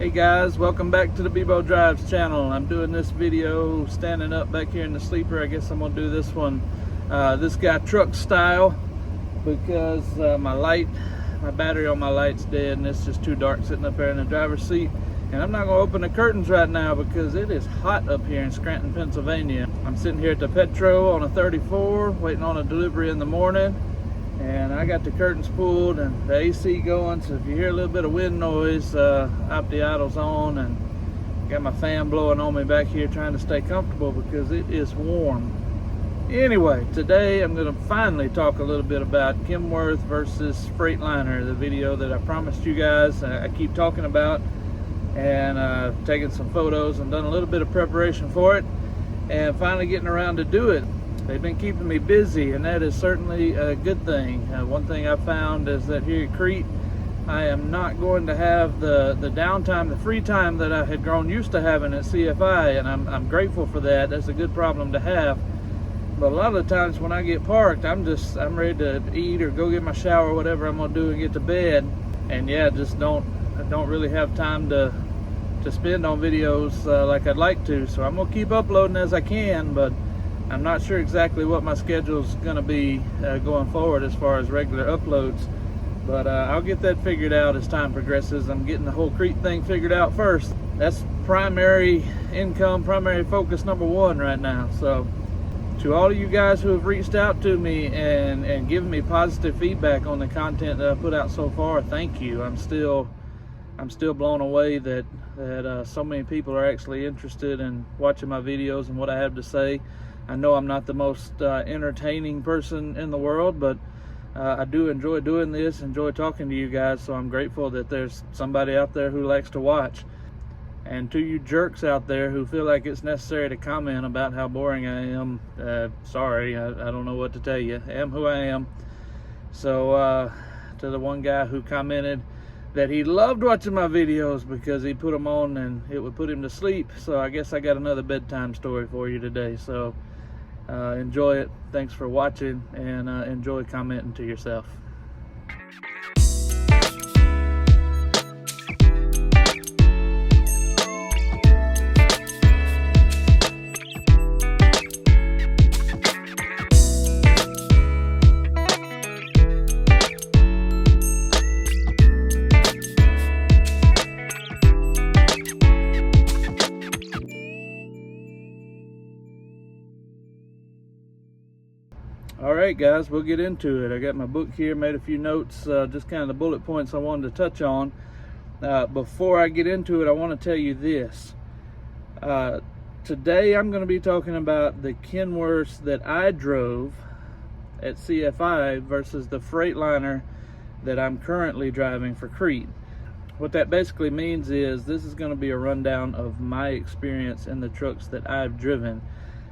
Hey guys, welcome back to the BeeBo Drives channel. I'm doing this video standing up back here in the sleeper. I guess I'm gonna do this one, this guy truck style, because my battery on my light's dead and it's just too dark sitting up there in the driver's seat. And I'm not gonna open the curtains right now because it is hot up here in Scranton, Pennsylvania. I'm sitting here at the Petro on a 34, waiting on a delivery in the morning. And I got the curtains pulled and the AC going, so if you hear a little bit of wind noise, up the idle's on, and got my fan blowing on me back here trying to stay comfortable because it is warm. Anyway, today I'm going to finally talk a little bit about Kenworth versus Freightliner, the video that I promised you guys I keep talking about, and taking some photos and done a little bit of preparation for it, and finally getting around to do it. They've been keeping me busy, and that is certainly a good thing. One thing I found is that here at Crete, I am not going to have the downtime, the free time that I had grown used to having at CFI, and I'm grateful for that. That's a good problem to have. But a lot of the times when I get parked, I'm ready to eat or go get my shower or whatever I'm gonna do and get to bed. And yeah, I don't really have time to spend on videos like I'd like to. So I'm gonna keep uploading as I can, but I'm not sure exactly what my schedule is going to be going forward as far as regular uploads, but I'll get that figured out as time progresses. I'm getting the whole Crete thing figured out first. That's primary income, primary focus number one right now. So to all of you guys who have reached out to me and given me positive feedback on the content that I put out so far, thank you. I'm still blown away that so many people are actually interested in watching my videos and what I have to say. I know I'm not the most entertaining person in the world, but I do enjoy doing this, enjoy talking to you guys, so I'm grateful that there's somebody out there who likes to watch. And to you jerks out there who feel like it's necessary to comment about how boring I am, sorry, I don't know what to tell you. I am who I am. So to the one guy who commented that he loved watching my videos because he put them on and it would put him to sleep, so I guess I got another bedtime story for you today. So enjoy it. Thanks for watching, and enjoy commenting to yourself. Alright guys, we'll get into it. I got my book here, made a few notes, just kind of the bullet points I wanted to touch on. Before I get into it, I want to tell you this. Today I'm going to be talking about the Kenworths that I drove at CFI versus the Freightliner that I'm currently driving for Crete. What that basically means is this is going to be a rundown of my experience in the trucks that I've driven.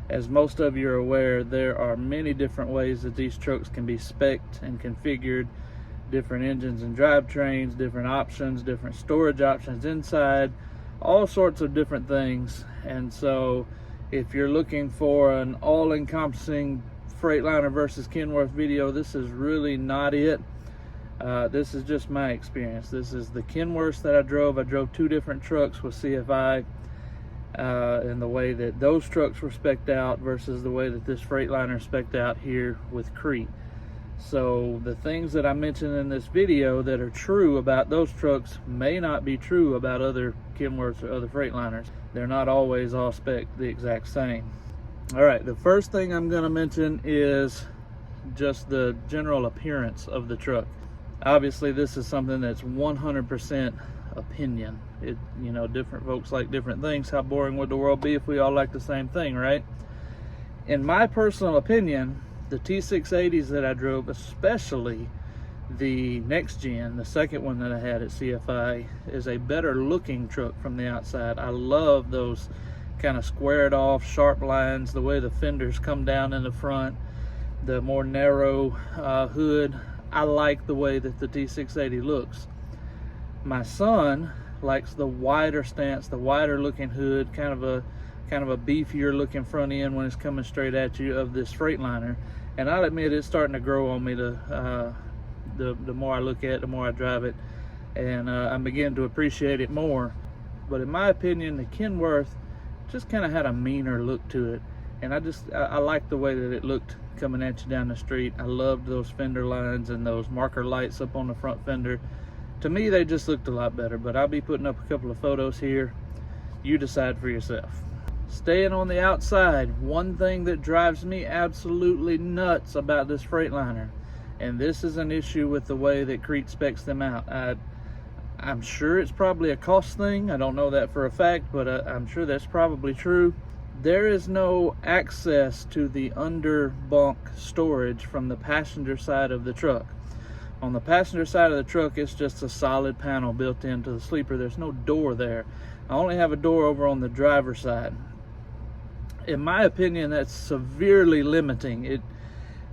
As most of you are aware, there are many different ways that these trucks can be spec'd and configured, different engines and drivetrains, different options, different storage options inside, all sorts of different things. And so if you're looking for an all-encompassing Freightliner versus Kenworth video, this is really not it. This is just my experience. This is the Kenworths that I drove. I drove two different trucks with CFI. And the way that those trucks were spec'd out versus the way that this Freightliner spec'd out here with Crete. So the things that I mentioned in this video that are true about those trucks may not be true about other Kenworths or other Freightliners. They're not always all spec'd the exact same. Alright, the first thing I'm going to mention is just the general appearance of the truck. Obviously this is something that's 100% opinion. Different folks like different things. How boring would the world be if we all liked the same thing, right? In my personal opinion, the T680s that I drove, especially the next gen, the second one that I had at CFI, is a better looking truck from the outside. I love those kind of squared off sharp lines, the way the fenders come down in the front, the more narrow hood. I like the way that the T680 looks. My son likes the wider stance, the wider looking hood, kind of a beefier looking front end when it's coming straight at you of this Freightliner. And I'll admit it's starting to grow on me. The more I look at it, the more I drive it, and I'm beginning to appreciate it more. but in my opinion, the Kenworth just kind of had a meaner look to it. And I like the way that it looked coming at you down the street. I loved those fender lines and those marker lights up on the front fender. To me, they just looked a lot better, but I'll be putting up a couple of photos here. You decide for yourself. Staying on the outside, one thing that drives me absolutely nuts about this Freightliner, and this is an issue with the way that Crete specs them out. I'm sure it's probably a cost thing. I don't know that for a fact, but I'm sure that's probably true. There is no access to the under bunk storage from the passenger side of the truck. On the passenger side of the truck, it's just a solid panel built into the sleeper. There's no door there. I only have a door over on the driver's side. In my opinion, that's severely limiting.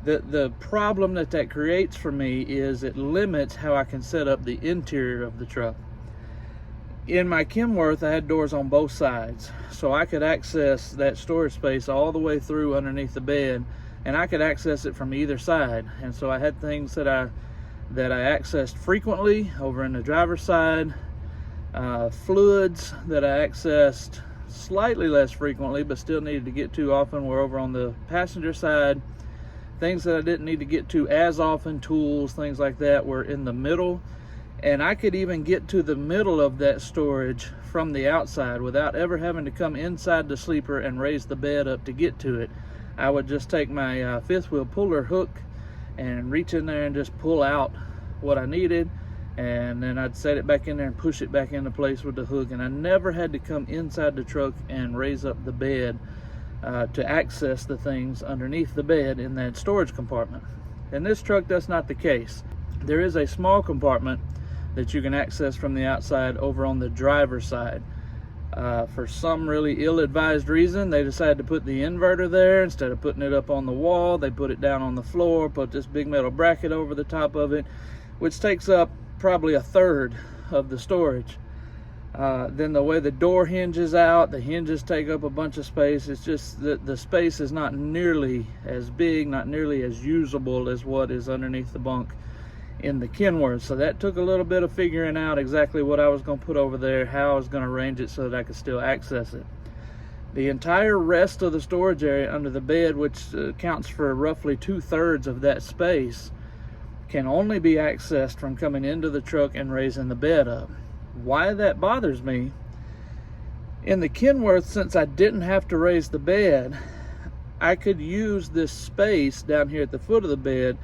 The problem that creates for me is it limits how I can set up the interior of the truck. In my Kenworth, I had doors on both sides, so I could access that storage space all the way through underneath the bed, and I could access it from either side. And so I had things that I accessed frequently over in the driver's side, fluids that I accessed slightly less frequently but still needed to get to often were over on the passenger side. Things that I didn't need to get to as often, tools, things like that, were in the middle. And I could even get to the middle of that storage from the outside without ever having to come inside the sleeper and raise the bed up to get to it. I would just take my fifth wheel puller hook and reach in there and just pull out what I needed, and then I'd set it back in there and push it back into place with the hook, and I never had to come inside the truck and raise up the bed to access the things underneath the bed in that storage compartment. In this truck, that's not the case. There is a small compartment that you can access from the outside over on the driver's side. For some really ill-advised reason, they decided to put the inverter there. Instead of putting it up on the wall, they put it down on the floor, put this big metal bracket over the top of it, which takes up probably a third of the storage. Then the way the door hinges out, the hinges take up a bunch of space. It's just that the space is not nearly as big, not nearly as usable as what is underneath the bunk in the Kenworth. So that took a little bit of figuring out exactly what I was going to put over there, how I was going to arrange it so that I could still access it. The entire rest of the storage area under the bed, which accounts for roughly 2/3 of that space, can only be accessed from coming into the truck and raising the bed up. Why that bothers me, in the Kenworth, since I didn't have to raise the bed, I could use this space down here at the foot of the bed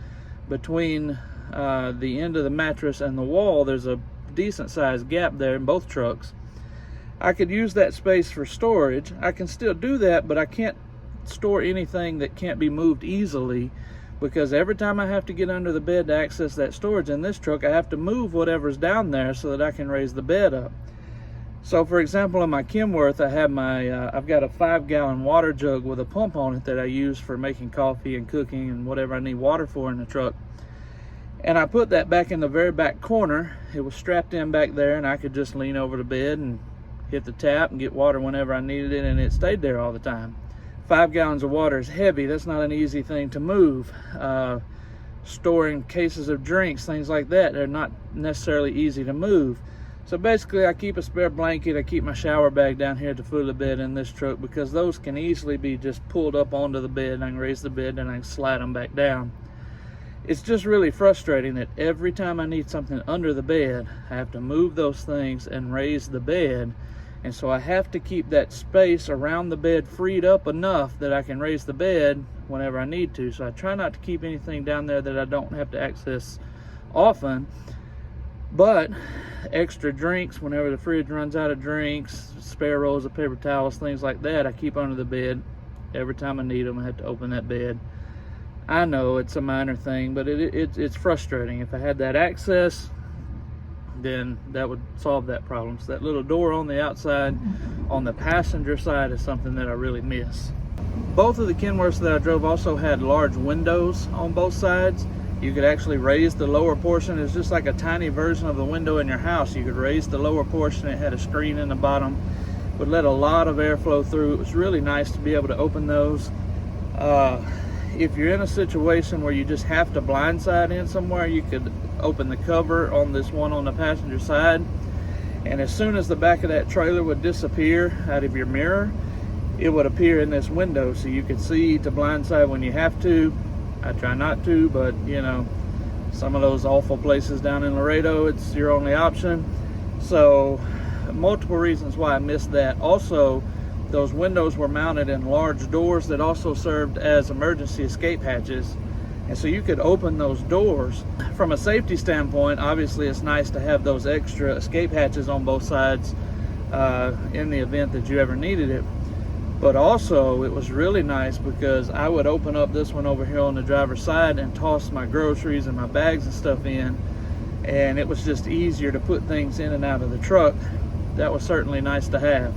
between the end of the mattress and the wall. There's a decent sized gap there in both trucks. I could use that space for storage. I can still do that, but I can't store anything that can't be moved easily, because every time I have to get under the bed to access that storage in this truck, I have to move whatever's down there so that I can raise the bed up. So for example, in my Kenworth, I have I've got a 5-gallon water jug with a pump on it that I use for making coffee and cooking and whatever I need water for in the truck. And I put that back in the very back corner. It was strapped in back there, and I could just lean over the bed and hit the tap and get water whenever I needed it, and it stayed there all the time. 5 gallons of water is heavy. That's not an easy thing to move. Storing cases of drinks, things like that, they're not necessarily easy to move. So basically, I keep a spare blanket. I keep my shower bag down here at the foot of the bed in this truck, because those can easily be just pulled up onto the bed, and I can raise the bed and I can slide them back down. It's just really frustrating that every time I need something under the bed, I have to move those things and raise the bed. And so I have to keep that space around the bed freed up enough that I can raise the bed whenever I need to. So I try not to keep anything down there that I don't have to access often. But extra drinks, whenever the fridge runs out of drinks, spare rolls of paper towels, things like that, I keep under the bed. Every time I need them, I have to open that bed. I know it's a minor thing, but it's frustrating. If I had that access, then that would solve that problem. So that little door on the outside, on the passenger side, is something that I really miss. Both of the Kenworths that I drove also had large windows on both sides. You could actually raise the lower portion. It's just like a tiny version of the window in your house. You could raise the lower portion. It had a screen in the bottom, would let a lot of airflow through. It was really nice to be able to open those. If you're in a situation where you just have to blindside in somewhere, you could open the cover on this one on the passenger side, And as soon as the back of that trailer would disappear out of your mirror, it would appear in this window so you could see to blindside when you have to. I try not to, but you know, some of those awful places down in Laredo, it's your only option. So multiple reasons why I missed that. Also, those windows were mounted in large doors that also served as emergency escape hatches. And so you could open those doors. From a safety standpoint, obviously it's nice to have those extra escape hatches on both sides in the event that you ever needed it. But also it was really nice because I would open up this one over here on the driver's side and toss my groceries and my bags and stuff in, and it was just easier to put things in and out of the truck. That was certainly nice to have.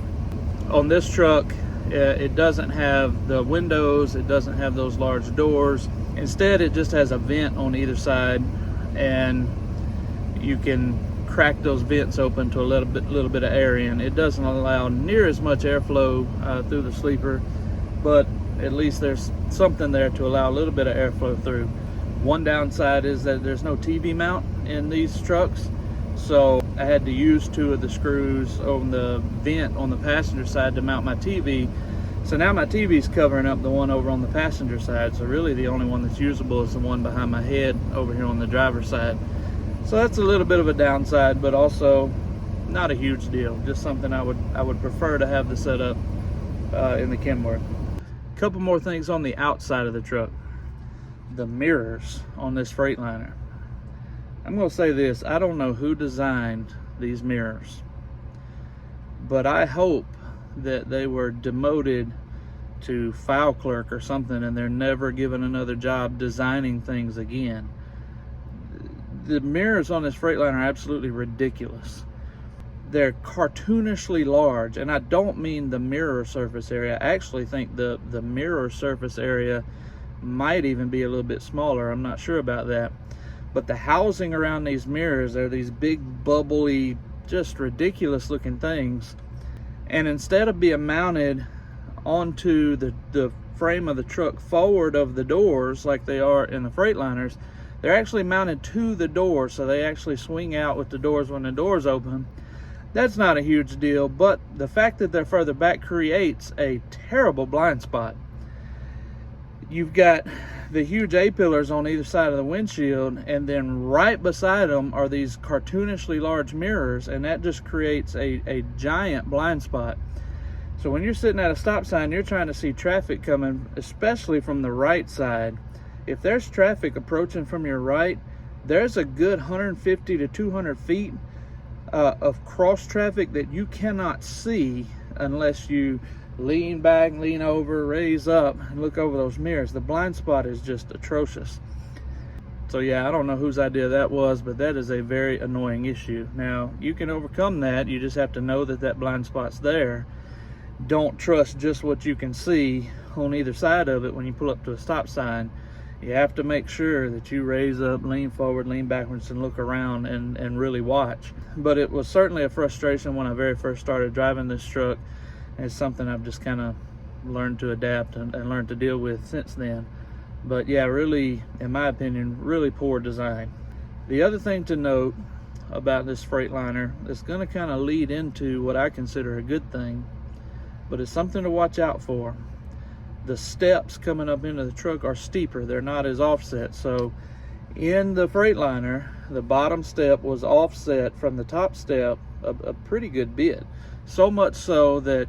On this truck, it doesn't have the windows, it doesn't have those large doors. Instead, it just has a vent on either side, and you can crack those vents open to a little bit of air in. It doesn't allow near as much airflow through the sleeper, but at least there's something there to allow a little bit of airflow through. One downside is that there's no TV mount in these trucks, so I had to use 2 of the screws on the vent on the passenger side to mount my TV. So now my TV's covering up the one over on the passenger side, so really the only one that's usable is the one behind my head over here on the driver's side. So that's a little bit of a downside, but also not a huge deal. Just something I would prefer to have the setup in the Kenworth. A couple more things on the outside of the truck. The mirrors on this Freightliner. I'm going to say this, I don't know who designed these mirrors, but I hope that they were demoted to file clerk or something and they're never given another job designing things again. The mirrors on this Freightliner are absolutely ridiculous. They're cartoonishly large, and I don't mean the mirror surface area. I actually think the mirror surface area might even be a little bit smaller. I'm not sure about that. But the housing around these mirrors are these big, bubbly, just ridiculous looking things. And instead of being mounted onto the frame of the truck forward of the doors like they are in the Freightliners, they're actually mounted to the door, so they actually swing out with the doors when the doors open. That's not a huge deal, but the fact that they're further back creates a terrible blind spot. You've got the huge A-pillars on either side of the windshield, and then right beside them are these cartoonishly large mirrors, and that just creates a giant blind spot. So when you're sitting at a stop sign, you're trying to see traffic coming, especially from the right side. If there's traffic approaching from your right, there's a good 150 to 200 feet of cross traffic that you cannot see unless you lean back, lean over, raise up, and look over those mirrors. The blind spot is just atrocious. So yeah, I don't know whose idea that was, but that is a very annoying issue. Now, you can overcome that. You just have to know that that blind spot's there. Don't trust just what you can see on either side of it when you pull up to a stop sign. You have to make sure that you raise up, lean forward, lean backwards, and look around and really watch. But it was certainly a frustration when I very first started driving this truck. It's something I've just kind of learned to adapt and learned to deal with since then. But yeah, really, in my opinion, really poor design. The other thing to note about this Freightliner is going to kind of lead into what I consider a good thing, but it's something to watch out for. The steps coming up into the truck are steeper. They're not as offset. So in the Freightliner, the bottom step was offset from the top step a pretty good bit. So much so that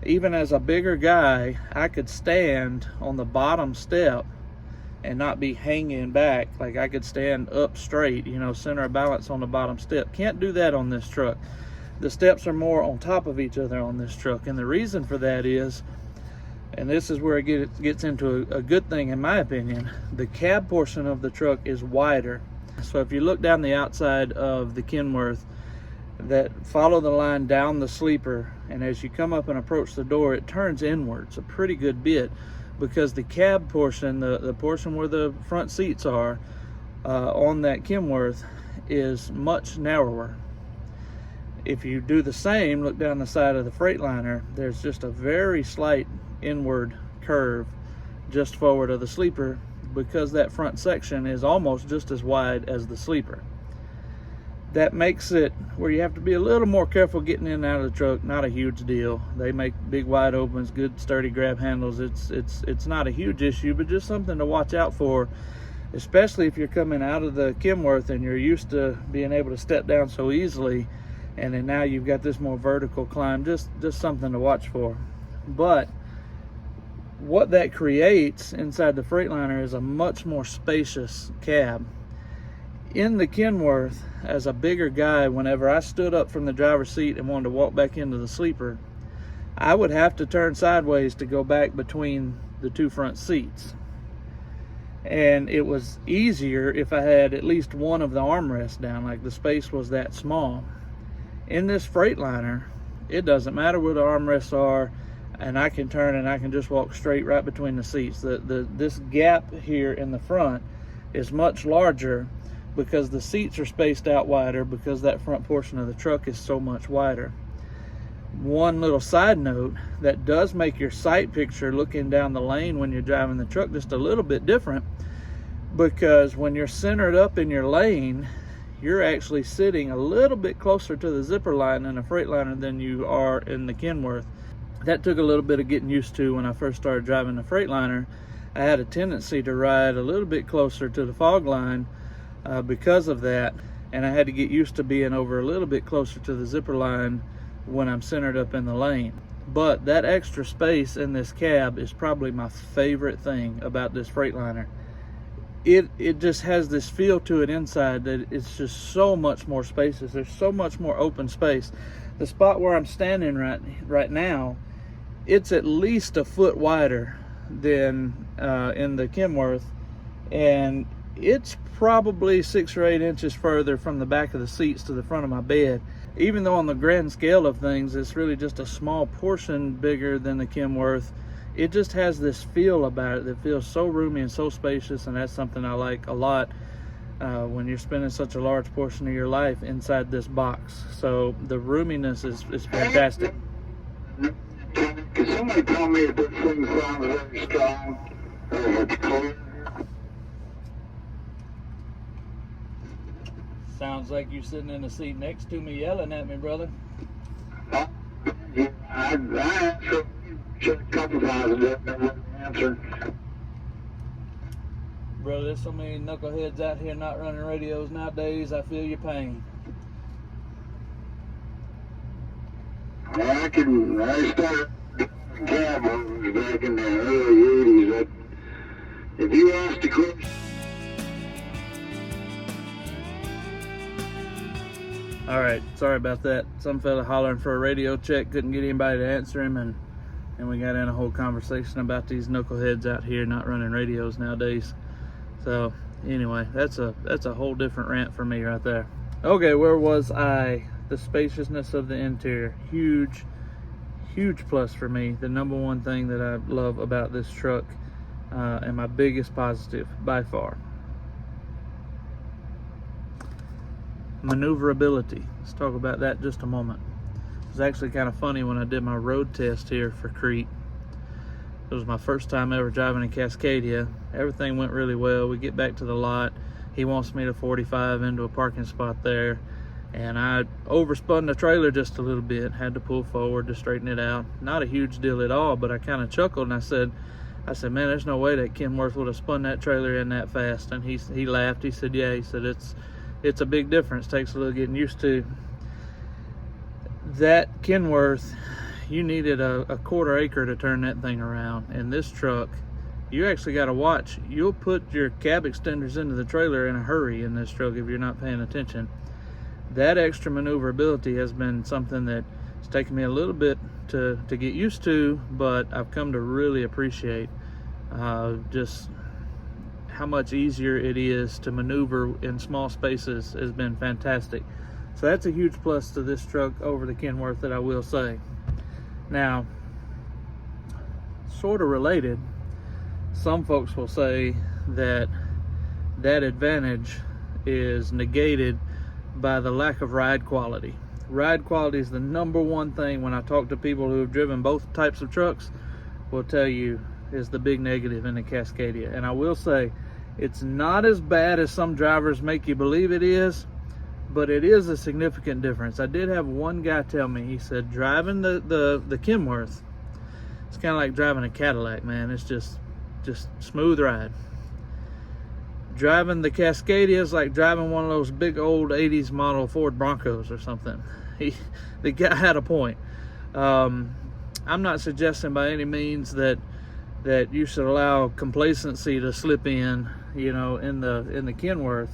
even as a bigger guy, I could stand on the bottom step and not be hanging back. Like I could stand up straight, you know, center of balance on the bottom step. Can't do that on this truck. The steps are more on top of each other on this truck. And the reason for that is, and this is where it gets into a good thing in my opinion, the cab portion of the truck is wider. So if you look down the outside of the Kenworth, that follow the line down the sleeper, and as you come up and approach the door, it turns inwards a pretty good bit, because the cab portion, the portion where the front seats are on that Kenworth, is much narrower. If you do the same, look down the side of the Freightliner, there's just a very slight inward curve just forward of the sleeper, because that front section is almost just as wide as the sleeper. That makes it where you have to be a little more careful getting in and out of the truck. Not a huge deal. They make big wide opens, good sturdy grab handles. It's not a huge issue, but just something to watch out for, especially if you're coming out of the Kenworth and you're used to being able to step down so easily, and then now you've got this more vertical climb. Just something to watch for. But what that creates inside the Freightliner is a much more spacious cab. In the Kenworth, as a bigger guy, whenever I stood up from the driver's seat and wanted to walk back into the sleeper, I would have to turn sideways to go back between the two front seats. And it was easier if I had at least one of the armrests down, like the space was that small. In this Freightliner, it doesn't matter where the armrests are, and I can turn and I can just walk straight right between the seats. This gap here in the front is much larger because the seats are spaced out wider, because that front portion of the truck is so much wider. One little side note, that does make your sight picture looking down the lane when you're driving the truck just a little bit different, because when you're centered up in your lane, you're actually sitting a little bit closer to the zipper line in a Freightliner than you are in the Kenworth. That took a little bit of getting used to when I first started driving the Freightliner. I had a tendency to ride a little bit closer to the fog line because of that, and I had to get used to being over a little bit closer to the zipper line when I'm centered up in the lane. But that extra space in this cab is probably my favorite thing about this Freightliner. It just has this feel to it inside that it's just so much more spacious. There's so much more open space. The spot where I'm standing right now, it's at least a foot wider than in the Kenworth, and it's probably 6 or 8 inches further from the back of the seats to the front of my bed. Even though on the grand scale of things, it's really just a small portion bigger than the Kenworth, it just has this feel about it that feels so roomy and so spacious, and that's something I like a lot when you're spending such a large portion of your life inside this box. So the roominess is fantastic. Can somebody tell me if this thing sounds very strong or if it's clear? Sounds like you're sitting in the seat next to me yelling at me, brother. I answered a couple times and didn't answer. Bro, there's so many knuckleheads out here not running radios nowadays. I feel your pain. I started cab movers back in the early 80s. If you asked a question, all right, sorry about that. Some fella hollering for a radio check, couldn't get anybody to answer him, and we got in a whole conversation about these knuckleheads out here not running radios nowadays. So anyway, that's a whole different rant for me right there. Okay, where was I? The spaciousness of the interior, huge plus for me. The number one thing that I love about this truck, and my biggest positive by far. Maneuverability. Let's talk about that just a moment. It was actually kind of funny when I did my road test here for Crete. It was my first time ever driving in Cascadia. Everything went really well. We get back to the lot. He wants me to 45 into a parking spot there, and I overspun the trailer just a little bit. Had to pull forward to straighten it out. Not a huge deal at all, but I kind of chuckled and I said, man, there's no way that Kenworth would have spun that trailer in that fast. And he laughed. He said, yeah. He said, it's a big difference. Takes a little getting used to. That Kenworth, you needed a quarter acre to turn that thing around. And this truck, you actually got to watch. You'll put your cab extenders into the trailer in a hurry in this truck if you're not paying attention. That extra maneuverability has been something that it's taken me a little bit to get used to, but I've come to really appreciate just how much easier it is to maneuver in small spaces has been fantastic. So that's a huge plus to this truck over the Kenworth, that I will say. Now, sort of related, some folks will say that that advantage is negated by the lack of ride quality. Ride quality is the number one thing when I talk to people who have driven both types of trucks, will tell you is the big negative in the Cascadia. And I will say, it's not as bad as some drivers make you believe it is, but it is a significant difference. I did have one guy tell me, he said, driving the Kenworth, it's kind of like driving a Cadillac, man. It's just smooth ride. Driving the Cascadia is like driving one of those big old 80s model Ford Broncos or something. The guy had a point. I'm not suggesting by any means that you should allow complacency to slip in, you know, in the Kenworth,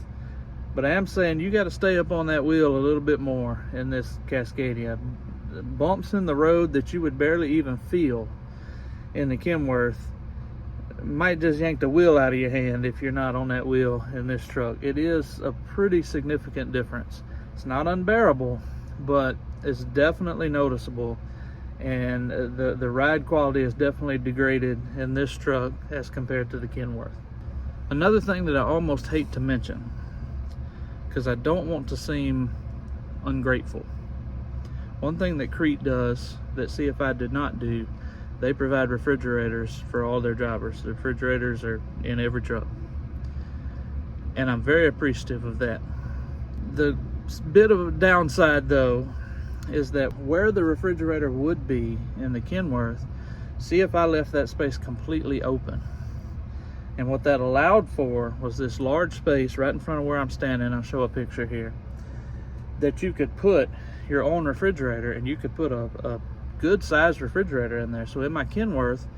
but I am saying you got to stay up on that wheel a little bit more in this Cascadia. Bumps in the road that you would barely even feel in the Kenworth might just yank the wheel out of your hand if you're not on that wheel in this truck. It is a pretty significant difference. It's not unbearable, but it's definitely noticeable, and the ride quality is definitely degraded in this truck as compared to the Kenworth. Another thing that I almost hate to mention, because I don't want to seem ungrateful, one thing that Crete does that CFI did not do, they provide refrigerators for all their drivers. The refrigerators are in every truck, and I'm very appreciative of that. The bit of a downside though is that where the refrigerator would be in the Kenworth, CFI left that space completely open, and what that allowed for was this large space right in front of where I'm standing. I'll show a picture here, that you could put your own refrigerator, and you could put a good sized refrigerator in there. So in my Kenworth,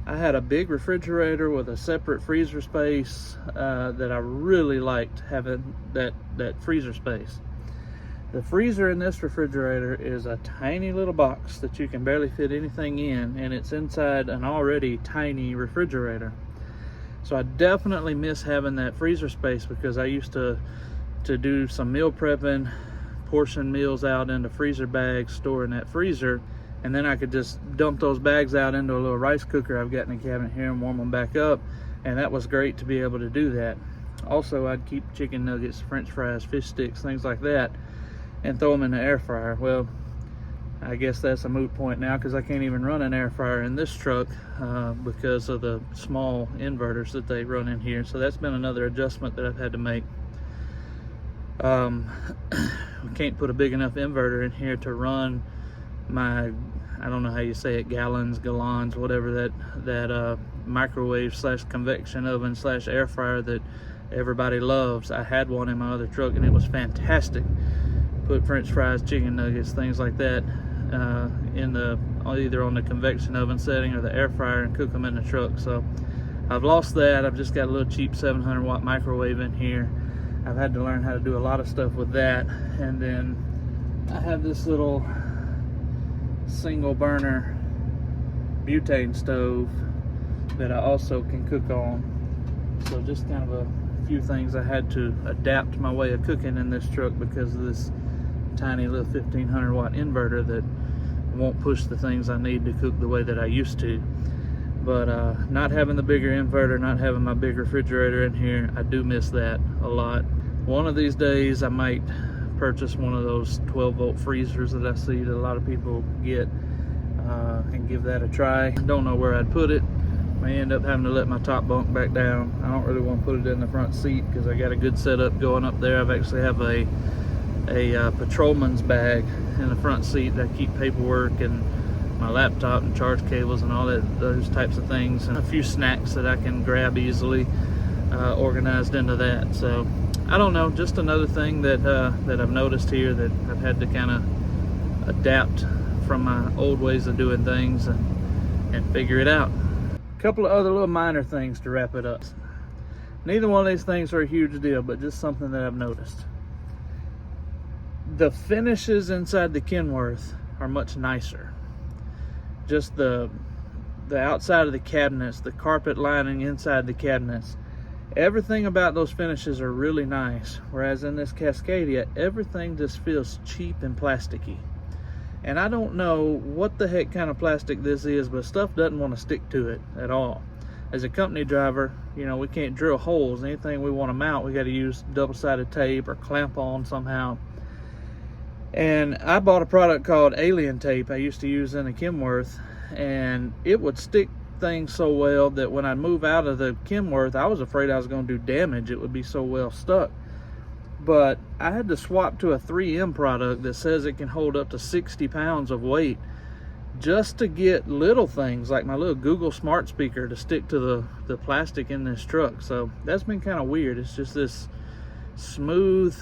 I had a big refrigerator with a separate freezer space that I really liked having that freezer space. The freezer in this refrigerator is a tiny little box that you can barely fit anything in, and it's inside an already tiny refrigerator. So I definitely miss having that freezer space, because I used to do some meal prepping, portion meals out into freezer bags, store in that freezer, and then I could just dump those bags out into a little rice cooker I've got in the cabinet here and warm them back up, and that was great to be able to do that. Also, I'd keep chicken nuggets, french fries, fish sticks, things like that, and throw them in the air fryer. Well, I guess that's a moot point now, because I can't even run an air fryer in this truck because of the small inverters that they run in here. So that's been another adjustment that I've had to make. We can't put a big enough inverter in here to run my, I don't know how you say it, gallons, whatever, that microwave slash convection oven slash air fryer that everybody loves. I had one in my other truck and it was fantastic. Put french fries, chicken nuggets, things like that in the, either on the convection oven setting or the air fryer, and cook them in the truck. So I've lost that. I've just got a little cheap 700 watt microwave in here. I've had to learn how to do a lot of stuff with that. And then I have this little single burner butane stove that I also can cook on. So just kind of a few things I had to adapt my way of cooking in this truck because of this tiny little 1500 watt inverter that won't push the things I need to cook the way that I used to. But not having the bigger inverter, not having my big refrigerator in here, I do miss that a lot. One of these days I might purchase one of those 12 volt freezers that I see that a lot of people get and give that a try. Don't know where I'd put it. May end up having to let my top bunk back down. I don't really want to put it in the front seat because I got a good setup going up there. I've actually have a patrolman's bag in the front seat that I keep paperwork and my laptop and charge cables and all that, those types of things, and a few snacks that I can grab easily organized into that. So I don't know, just another thing that I've noticed here that I've had to kind of adapt from my old ways of doing things and figure it out. A couple of other little minor things to wrap it up. Neither one of these things are a huge deal, but just something that I've noticed. The finishes inside the Kenworth are much nicer. Just the outside of the cabinets, the carpet lining inside the cabinets, everything about those finishes are really nice. Whereas in this Cascadia, everything just feels cheap and plasticky. And I don't know what the heck kind of plastic this is, but stuff doesn't want to stick to it at all. As a company driver, you know, we can't drill holes. Anything we want to mount, we got to use double-sided tape or clamp on somehow. And I bought a product called Alien Tape I used to use in the Kenworth, and it would stick things so well that when I move out of the Kenworth, I was afraid I was going to do damage. It would be so well stuck. but I had to swap to a 3M product that says it can hold up to 60 pounds of weight just to get little things like my little Google smart speaker to stick to the plastic in this truck. So that's been kind of weird. It's just this smooth,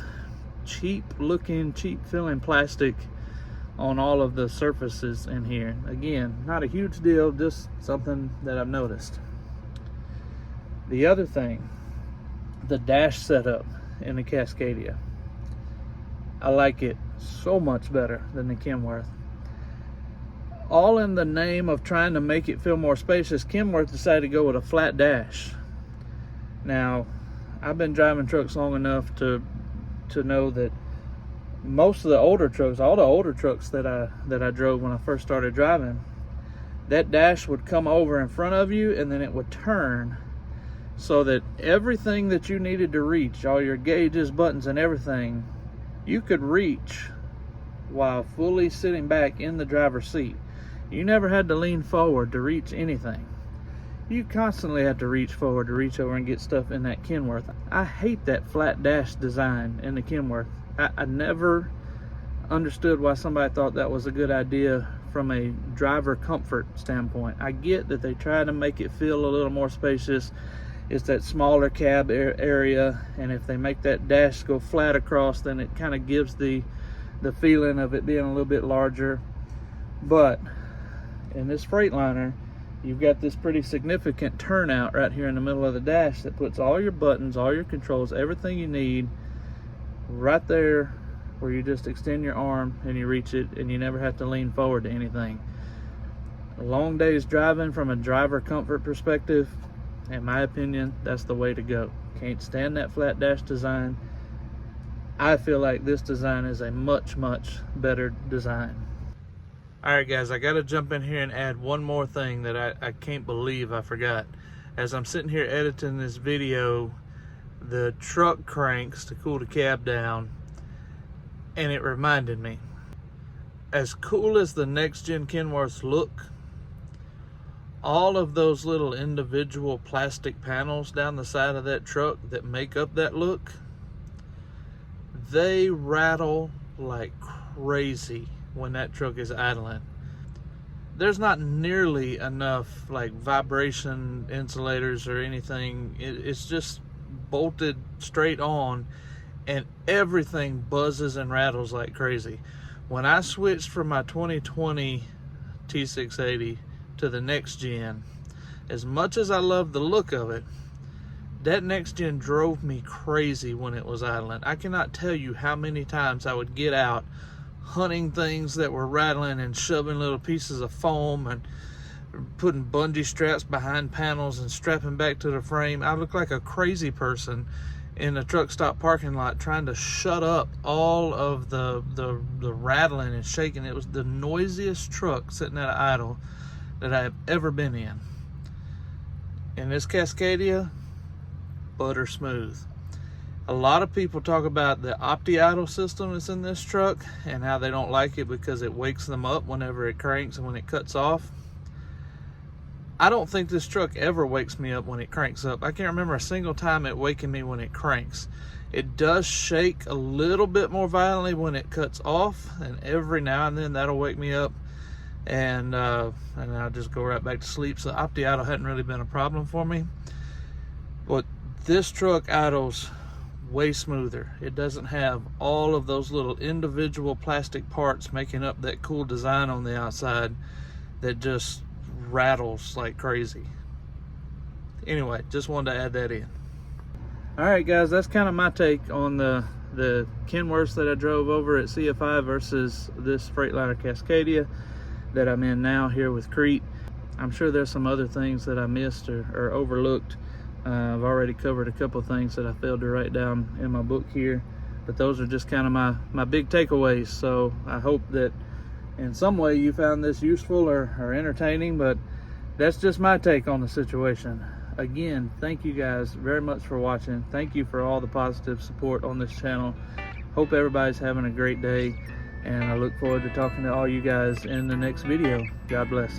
cheap looking, cheap feeling plastic on all of the surfaces in here. Again, not a huge deal, just something that I've noticed. The other thing, the dash setup in the Cascadia. I like it so much better than the Kenworth. All in the name of trying to make it feel more spacious, Kenworth decided to go with a flat dash. Now, I've been driving trucks long enough to know that most of the older trucks, all the older trucks that I drove when I first started driving, that dash would come over in front of you and then it would turn so that everything that you needed to reach, all your gauges, buttons, and everything, you could reach while fully sitting back in the driver's seat. You never had to lean forward to reach anything. You constantly had to reach forward to reach over and get stuff in that Kenworth. I hate that flat dash design in the Kenworth. I never understood why somebody thought that was a good idea from a driver comfort standpoint. I get that they try to make it feel a little more spacious. It's that smaller cab area, and if they make that dash go flat across, then it kind of gives the feeling of it being a little bit larger. But in this Freightliner, you've got this pretty significant turnout right here in the middle of the dash that puts all your buttons, all your controls, everything you need right there where you just extend your arm and you reach it, and you never have to lean forward to anything. Long days driving, from a driver comfort perspective, in my opinion, that's the way to go. Can't stand that flat dash design. I feel like this design is a much, much better design. Alright guys, I gotta jump in here and add one more thing that I can't believe I forgot. As I'm sitting here editing this video, the truck cranks to cool the cab down, and it reminded me. As cool as the next gen Kenworths look, all of those little individual plastic panels down the side of that truck that make up that look, they rattle like crazy when that truck is idling. There's not nearly enough like vibration insulators or anything. It's just bolted straight on, and everything buzzes and rattles like crazy. When I switched from my 2020 T680 to the next gen, as much as I love the look of it, that next gen drove me crazy when it was idling. I cannot tell you how many times I would get out hunting things that were rattling and shoving little pieces of foam and putting bungee straps behind panels and strapping back to the frame. I looked like a crazy person in a truck stop parking lot trying to shut up all of the rattling and shaking. It was the noisiest truck sitting at idle that I have ever been in. In this Cascadia, butter smooth. A lot of people talk about the opti-idle system that's in this truck and how they don't like it because it wakes them up whenever it cranks and when it cuts off. I don't think this truck ever wakes me up when it cranks up. I can't remember a single time it waking me when it cranks. It does shake a little bit more violently when it cuts off, and every now and then that'll wake me up, and I'll just go right back to sleep. So opti-idle hadn't really been a problem for me. But this truck idles way smoother. It doesn't have all of those little individual plastic parts making up that cool design on the outside that just rattles like crazy. Anyway, just wanted to add that in. Alright guys, that's kind of my take on the Kenworths that I drove over at CFI versus this Freightliner Cascadia that I'm in now here with Crete. I'm sure there's some other things that I missed or overlooked. I've already covered a couple things that I failed to write down in my book here, but those are just kind of my big takeaways. So I hope that in some way you found this useful or entertaining, but that's just my take on the situation. Again, thank you guys very much for watching. Thank you for all the positive support on this channel. Hope everybody's having a great day, and I look forward to talking to all you guys in the next video. God bless.